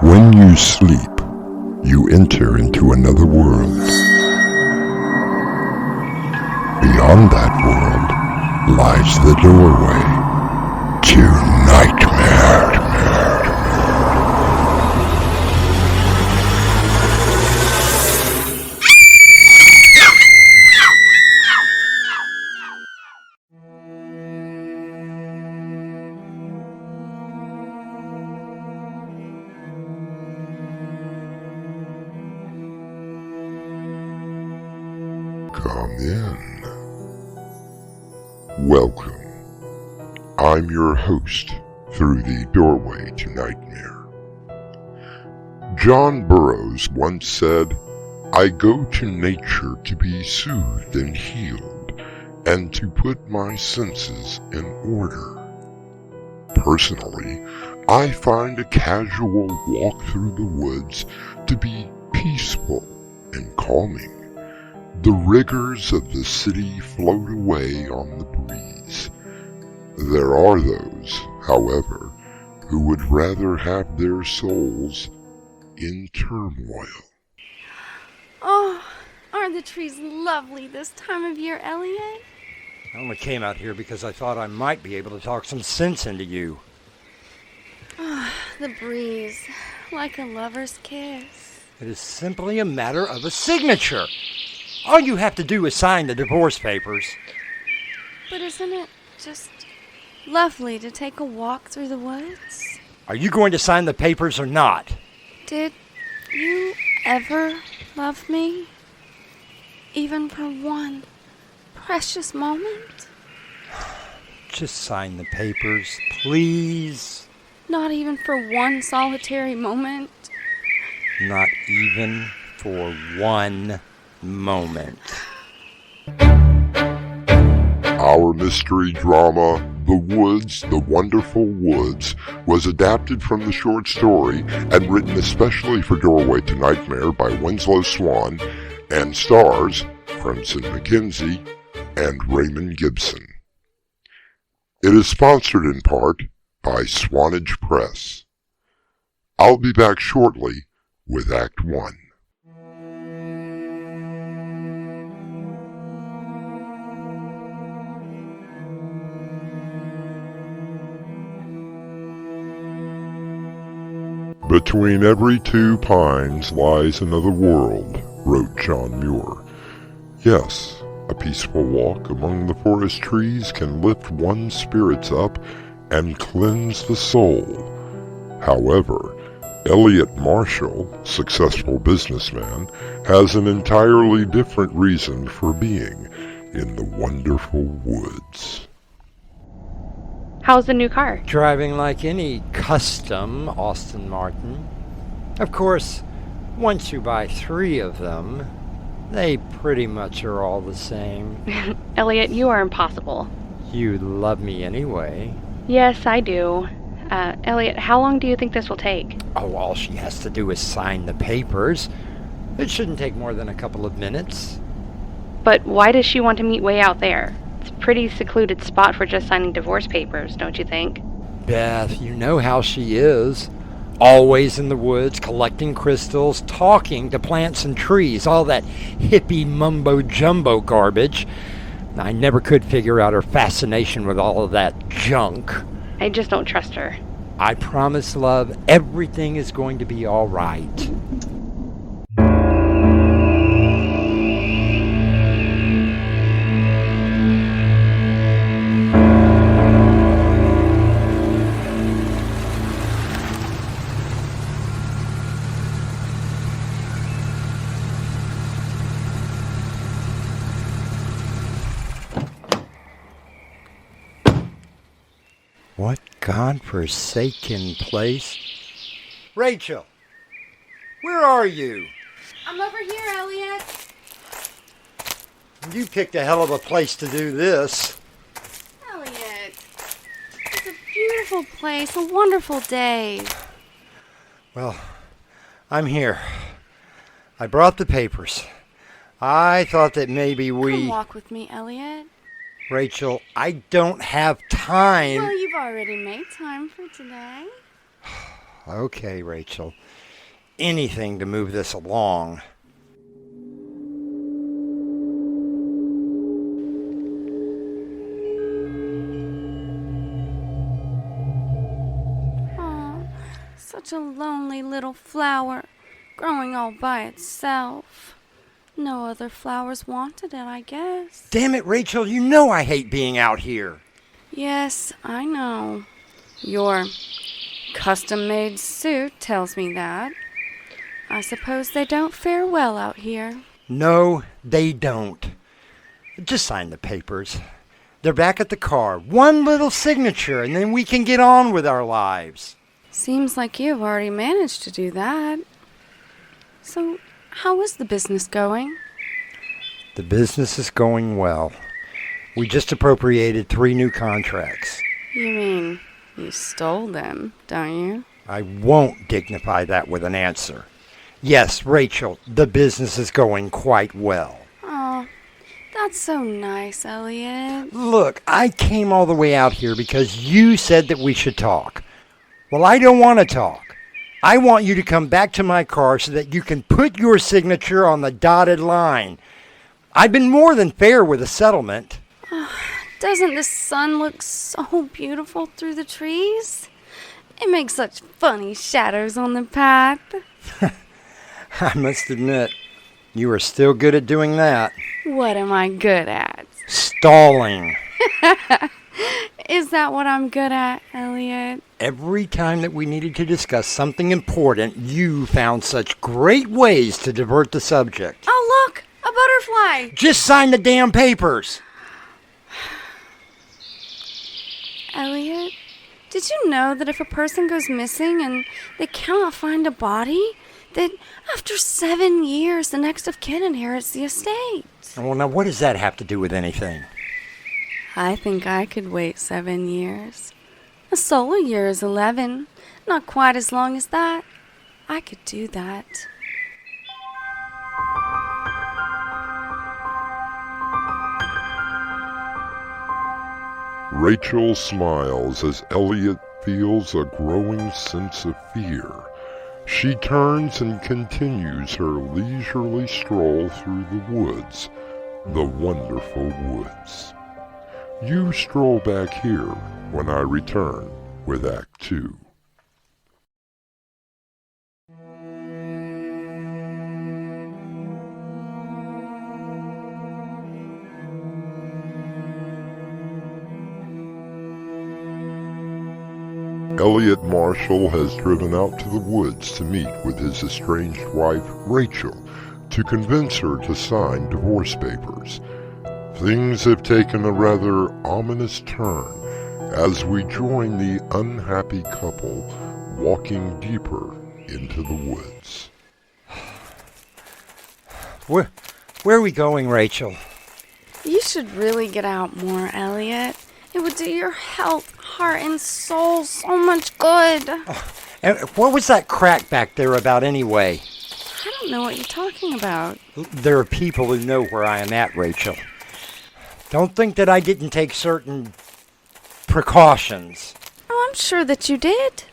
When you sleep, you enter into another world. Beyond that world lies the doorway to nightmare. Come in. Welcome. I'm your host through the doorway to nightmare. John Burroughs once said, "I go to nature to be soothed and healed, and to put my senses in order." Personally, I find a casual walk through the woods to be peaceful and calming. The rigors of the city float away on the breeze. There are those, however, who would rather have their souls in turmoil. Oh, aren't the trees lovely this time of year, Elliot? I only came out here because I thought I might be able to talk some sense into you. Oh, the breeze, like a lover's kiss. It is simply a matter of a signature. All you have to do is sign the divorce papers. But isn't it just lovely to take a walk through the woods? Are you going to sign the papers or not? Did you ever love me? Even for one precious moment? Just sign the papers, please. Not even for one solitary moment? Not even for one moment. Our mystery drama, The Woods, The Wonderful Woods, was adapted from the short story and written especially for Doorway to Nightmare by Winslow, Swan, and stars McKenzie and Raymond Gibson. It is sponsored in part by Swanage Press. I'll be back shortly with Act 1. Between every two pines lies another world, wrote John Muir. Yes, a peaceful walk among the forest trees can lift one's spirits up and cleanse the soul. However, Elliot Marshall, successful businessman, has an entirely different reason for being in the wonderful woods. How's the new car? Driving like any custom Austin Martin. Of course, once you buy 3 of them, they pretty much are all the same. Elliot, you are impossible. You love me anyway. Yes, I do. Elliot, how long do you think this will take? Oh, all she has to do is sign the papers. It shouldn't take more than a couple of minutes. But why does she want to meet way out there? It's a pretty secluded spot for just signing divorce papers, don't you think? Beth, you know how she is. Always in the woods, collecting crystals, talking to plants and trees, all that hippie mumbo-jumbo garbage. I never could figure out her fascination with all of that junk. I just don't trust her. I promise, love, everything is going to be all right. What godforsaken place? Rachel, where are you? I'm over here, Elliot. You picked a hell of a place to do this. Elliot, it's a beautiful place, a wonderful day. Well, I'm here. I brought the papers. I thought that maybe Come walk with me, Elliot. Rachel, I don't have time. Well, you've already made time for today. Okay, Rachel. Anything to move this along. Oh, such a lonely little flower, growing all by itself. No other flowers wanted it, I guess. Damn it, Rachel, you know I hate being out here. Yes, I know. Your custom-made suit tells me that. I suppose they don't fare well out here. No, they don't. Just sign the papers. They're back at the car. One little signature, and then we can get on with our lives. Seems like you've already managed to do that. So, how is the business going? The business is going well. We just appropriated 3 new contracts. You mean you stole them, don't you? I won't dignify that with an answer. Yes, Rachel, the business is going quite well. Oh, that's so nice, Elliot. Look, I came all the way out here because you said that we should talk. Well, I don't want to talk. I want you to come back to my car so that you can put your signature on the dotted line. I've been more than fair with the settlement. Doesn't the sun look so beautiful through the trees? It makes such funny shadows on the path. I must admit, you are still good at doing that. What am I good at? Stalling. Is that what I'm good at, Elliot? Every time that we needed to discuss something important, you found such great ways to divert the subject. Oh, look! A butterfly! Just sign the damn papers. Elliot, did you know that if a person goes missing and they cannot find a body, that after 7 years the next of kin inherits the estate? Well, now what does that have to do with anything? I think I could wait 7 years. A solar year is 11. Not quite as long as that. I could do that. Rachel smiles as Elliot feels a growing sense of fear. She turns and continues her leisurely stroll through the woods, the wonderful woods. You stroll back here when I return with Act 2. Elliot Marshall has driven out to the woods to meet with his estranged wife, Rachel, to convince her to sign divorce papers. Things have taken a rather ominous turn as we join the unhappy couple walking deeper into the woods. Where are we going, Rachel? You should really get out more, Elliot. It would do your health, heart, and soul so much good. And what was that crack back there about anyway? I don't know what you're talking about. There are people who know where I am at, Rachel. Don't think that I didn't take certain precautions. Oh, I'm sure that you did.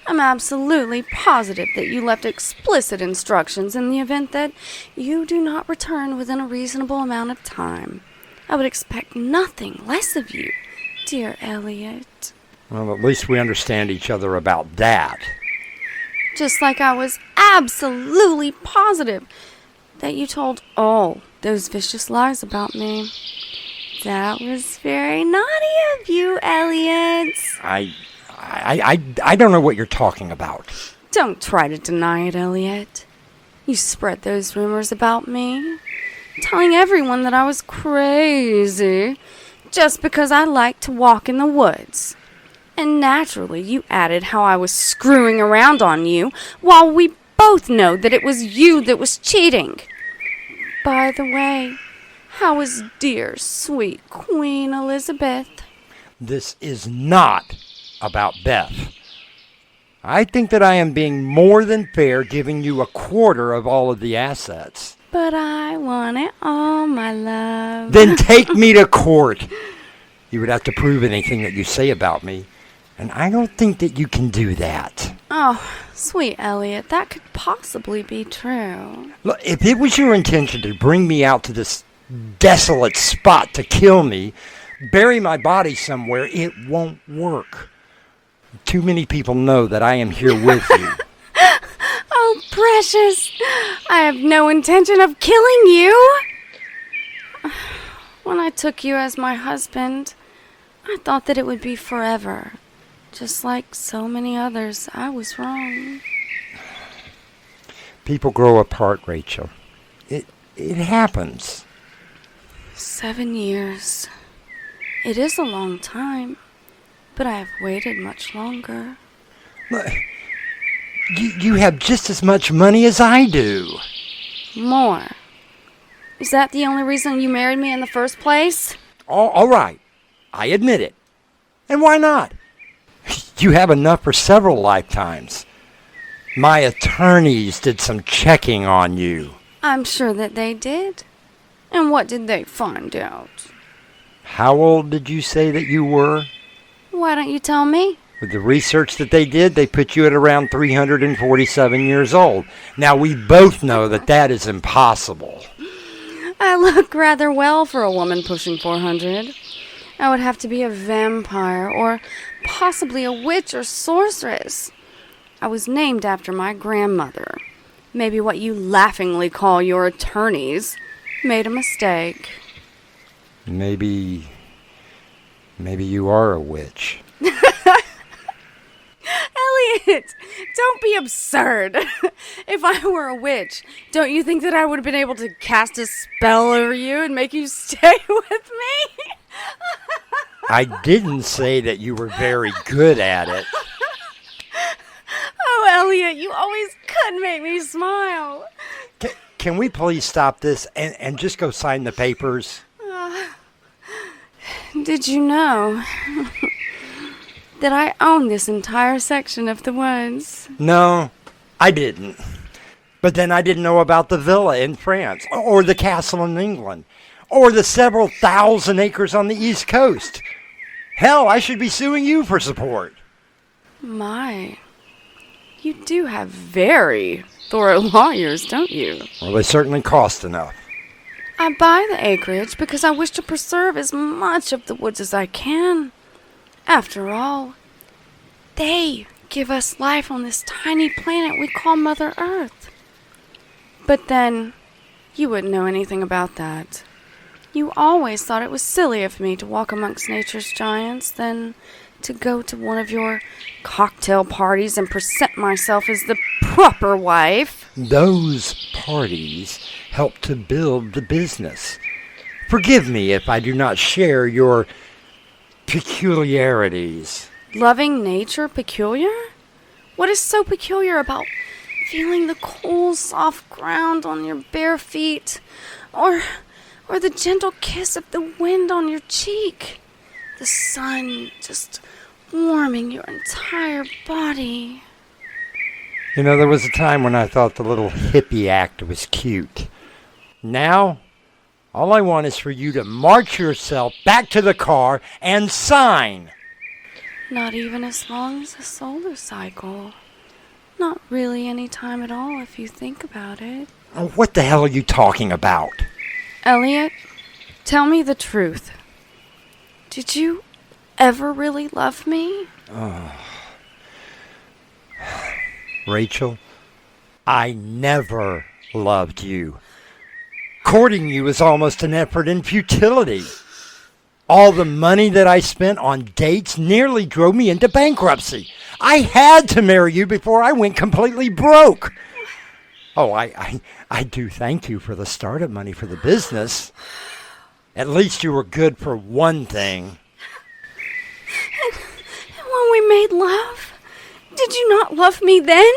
I'm absolutely positive that you left explicit instructions in the event that you do not return within a reasonable amount of time. I would expect nothing less of you, dear Elliot. Well, at least we understand each other about that. Just like I was absolutely positive that you told all those vicious lies about me. That was very naughty of you, Elliot. I don't know what you're talking about. Don't try to deny it, Elliot. You spread those rumors about me, telling everyone that I was crazy just because I liked to walk in the woods. And naturally, you added how I was screwing around on you, while we both know that it was you that was cheating. By the way, how is dear, sweet Queen Elizabeth? This is not about Beth. I think that I am being more than fair giving you a quarter of all of the assets. But I want it all, my love. Then take me to court. You would have to prove anything that you say about me. And I don't think that you can do that. Oh, sweet Elliot, that could possibly be true. Look, if it was your intention to bring me out to this desolate spot to kill me, bury my body somewhere, it won't work. Too many people know that I am here with you. Oh, precious. I have no intention of killing you. When I took you as my husband, I thought that it would be forever. Just like so many others, I was wrong. People grow apart, Rachel. It happens. 7 years. It is a long time, but I have waited much longer. Look, you have just as much money as I do. More. Is that the only reason you married me in the first place? All right. I admit it. And why not? You have enough for several lifetimes. My attorneys did some checking on you. I'm sure that they did. And what did they find out? How old did you say that you were? Why don't you tell me? With the research that they did, they put you at around 347 years old. Now, we both know that that is impossible. I look rather well for a woman pushing 400. I would have to be a vampire or possibly a witch or sorceress. I was named after my grandmother. Maybe what you laughingly call your attorneys made a mistake. Maybe you are a witch. Elliot, don't be absurd. If I were a witch, don't you think that I would have been able to cast a spell over you and make you stay with me? I didn't say that you were very good at it. Oh, Elliot, you always could make me smile. Can we please stop this and just go sign the papers? Did you know that I own this entire section of the woods? No, I didn't. But then I didn't know about the villa in France, or the castle in England, or the several thousand acres on the East Coast. Hell, I should be suing you for support. My, you do have very thorough lawyers, don't you? Well, they certainly cost enough. I buy the acreage because I wish to preserve as much of the woods as I can. After all, they give us life on this tiny planet we call Mother Earth. But then, you wouldn't know anything about that. You always thought it was silly of me to walk amongst nature's giants, then to go to one of your cocktail parties and present myself as the proper wife. Those parties help to build the business. Forgive me if I do not share your peculiarities. Loving nature peculiar? What is so peculiar about feeling the cool, soft ground on your bare feet? Or the gentle kiss of the wind on your cheek? The sun just warming your entire body. You know, there was a time when I thought the little hippie act was cute. Now, all I want is for you to march yourself back to the car and sign. Not even as long as a solar cycle. Not really any time at all if you think about it. Oh, what the hell are you talking about? Elliot, tell me the truth. Did you ever really love me? Rachel, I never loved you. Courting you is almost an effort in futility. All the money that I spent on dates nearly drove me into bankruptcy. I had to marry you before I went completely broke. Oh, I do thank you for the startup money for the business. At least you were good for one thing. And when we made love, did you not love me then?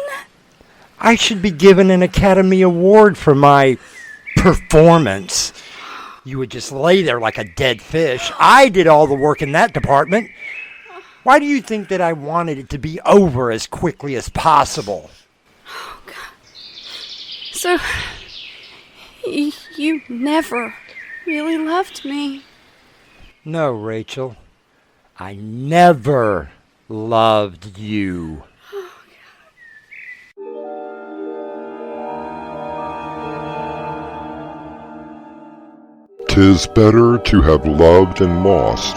I should be given an Academy Award for my performance. You would just lay there like a dead fish. I did all the work in that department. Why do you think that I wanted it to be over as quickly as possible? Oh, God. So, you never really loved me. No, Rachel. I never loved you. 'Tis better to have loved and lost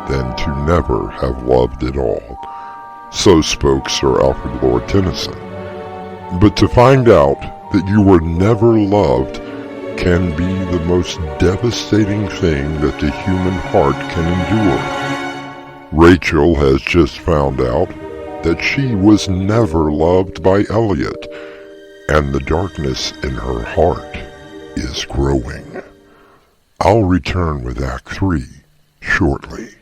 than to never have loved at all. So spoke Sir Alfred Lord Tennyson. But to find out that you were never loved can be the most devastating thing that the human heart can endure. Rachel has just found out that she was never loved by Elliot, and the darkness in her heart is growing. I'll return with Act 3 shortly.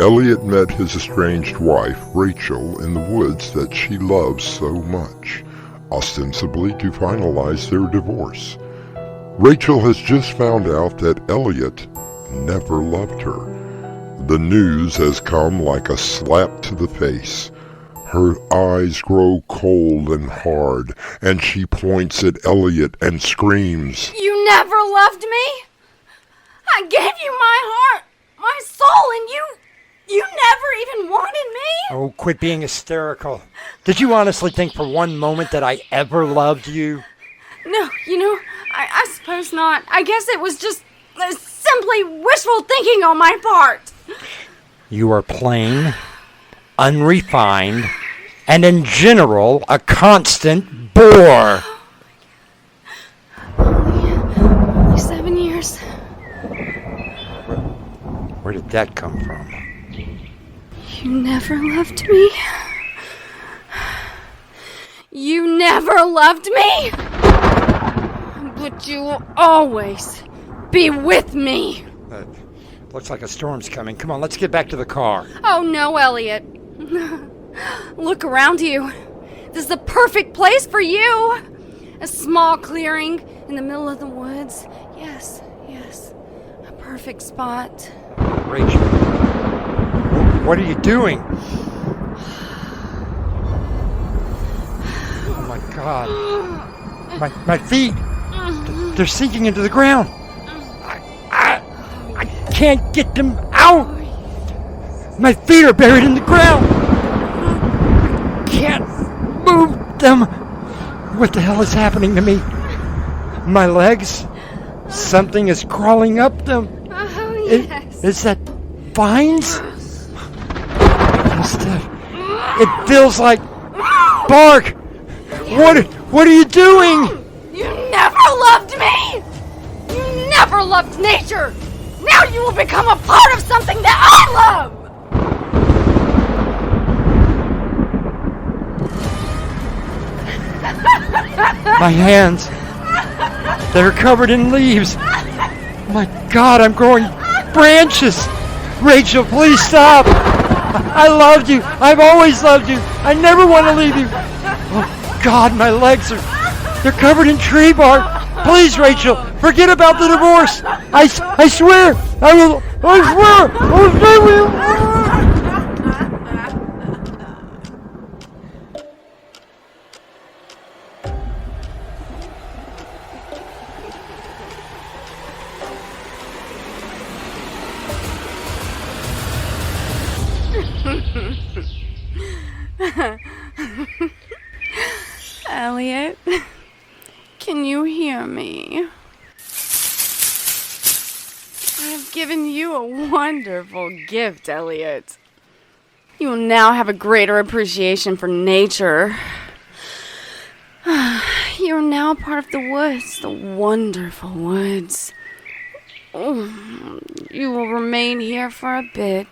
Elliot met his estranged wife, Rachel, in the woods that she loves so much, ostensibly to finalize their divorce. Rachel has just found out that Elliot never loved her. The news has come like a slap to the face. Her eyes grow cold and hard, and she points at Elliot and screams, You never loved me? I gave you my heart, my soul, and you never even wanted me? Oh, quit being hysterical. Did you honestly think for one moment that I ever loved you? No, I suppose not. I guess it was just simply wishful thinking on my part. You are plain, unrefined, and in general, a constant bore. Only 7 years. Where did that come from? You never loved me? You never loved me? But you will always be with me. Looks like a storm's coming. Come on, let's get back to the car. Oh no, Elliot. Look around you. This is the perfect place for you. A small clearing in the middle of the woods. Yes. A perfect spot. Rachel, what are you doing? Oh my God. My feet, they're sinking into the ground. I can't get them out. My feet are buried in the ground. I can't move them. What the hell is happening to me? My legs? Something is crawling up them. Oh, yes. Is that vines? It feels like bark. What are you doing? You never loved me. You never loved nature. Now you will become a part of something that I love. My hands, they're covered in leaves. My God, I'm growing branches. Rachel, please stop. I loved you. I've always loved you. I never want to leave you. Oh God, my legs they're covered in tree bark. Please, Rachel, forget about the divorce. I swear, I swear with you. Elliot, can you hear me? I've given you a wonderful gift, Elliot. You will now have a greater appreciation for nature. You are now a part of the woods, the wonderful woods. Oh, you will remain here for a bit,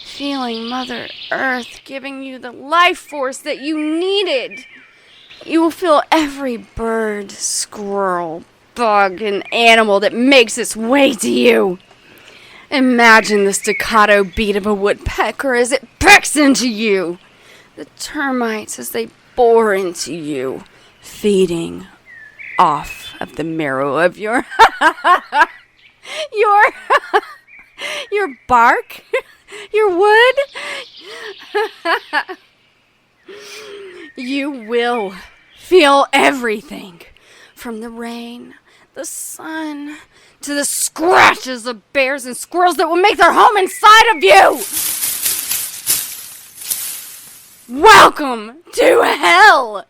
feeling Mother Earth giving you the life force that you needed. You will feel every bird, squirrel, bug, and animal that makes its way to you. Imagine the staccato beat of a woodpecker as it pecks into you. The termites as they bore into you, feeding off of the marrow of your your bark, your wood. You will feel everything. From the rain, the sun, to the scratches of bears and squirrels that will make their home inside of you. Welcome to hell,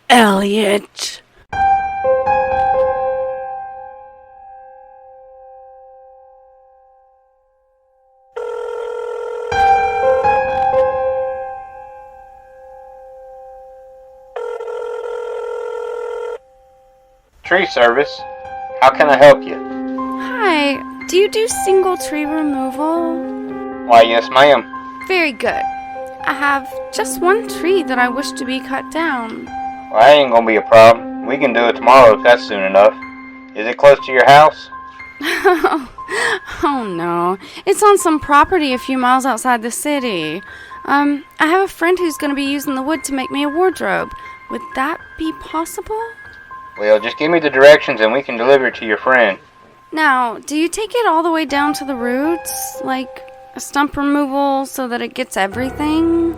Elliot. Tree service. How can I help you? Hi, do you do single tree removal? Why, yes, ma'am. Very good. I have just one tree that I wish to be cut down. Well, that ain't gonna be a problem. We can do it tomorrow if that's soon enough. Is it close to your house? Oh no, it's on some property a few miles outside the city. I have a friend who's going to be using the wood to make me a wardrobe. Would that be possible? Well, just give me the directions and we can deliver it to your friend. Now, do you take it all the way down to the roots? Like a stump removal so that it gets everything?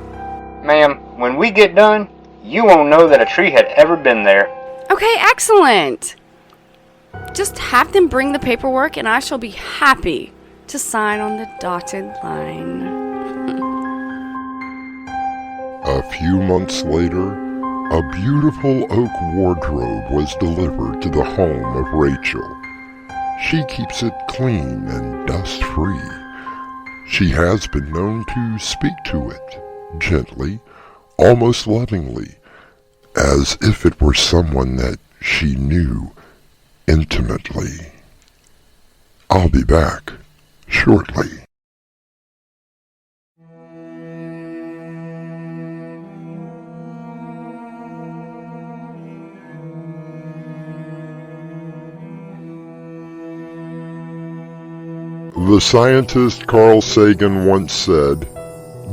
Ma'am, when we get done, you won't know that a tree had ever been there. Okay, excellent. Just have them bring the paperwork and I shall be happy to sign on the dotted line. A few months later, a beautiful oak wardrobe was delivered to the home of Rachel. She keeps it clean and dust-free. She has been known to speak to it, gently, almost lovingly, as if it were someone that she knew intimately. I'll be back shortly. The scientist Carl Sagan once said,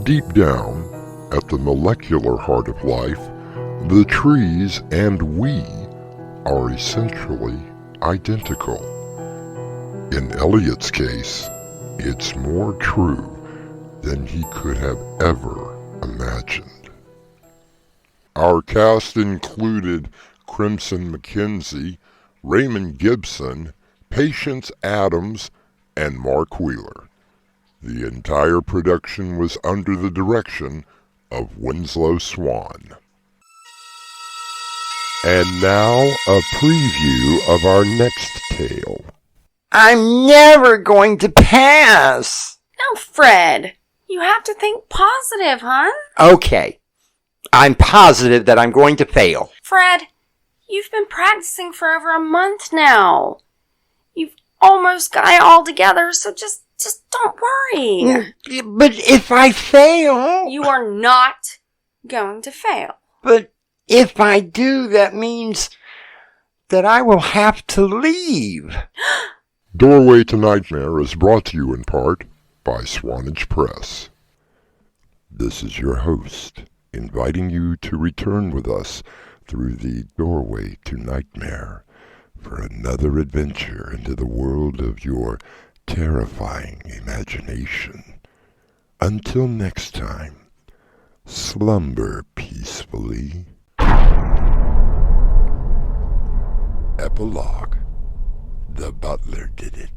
"Deep down, at the molecular heart of life, the trees and we are essentially identical." In Elliot's case, it's more true than he could have ever imagined. Our cast included Crimson McKenzie, Raymond Gibson, Patience Adams, and Mark Wheeler. The entire production was under the direction of Winslow Swan. And now, a preview of our next tale. I'm never going to pass. No, Fred. You have to think positive, hon. Okay. I'm positive that I'm going to fail. Fred, you've been practicing for over a month now. You've almost got it all together, so just don't worry. But if I fail... You are not going to fail. But if I do, that means that I will have to leave. Doorway to Nightmare is brought to you in part by Swanage Press. This is your host, inviting you to return with us through the Doorway to Nightmare for another adventure into the world of your terrifying imagination. Until next time, slumber peacefully. Epilogue. The butler did it.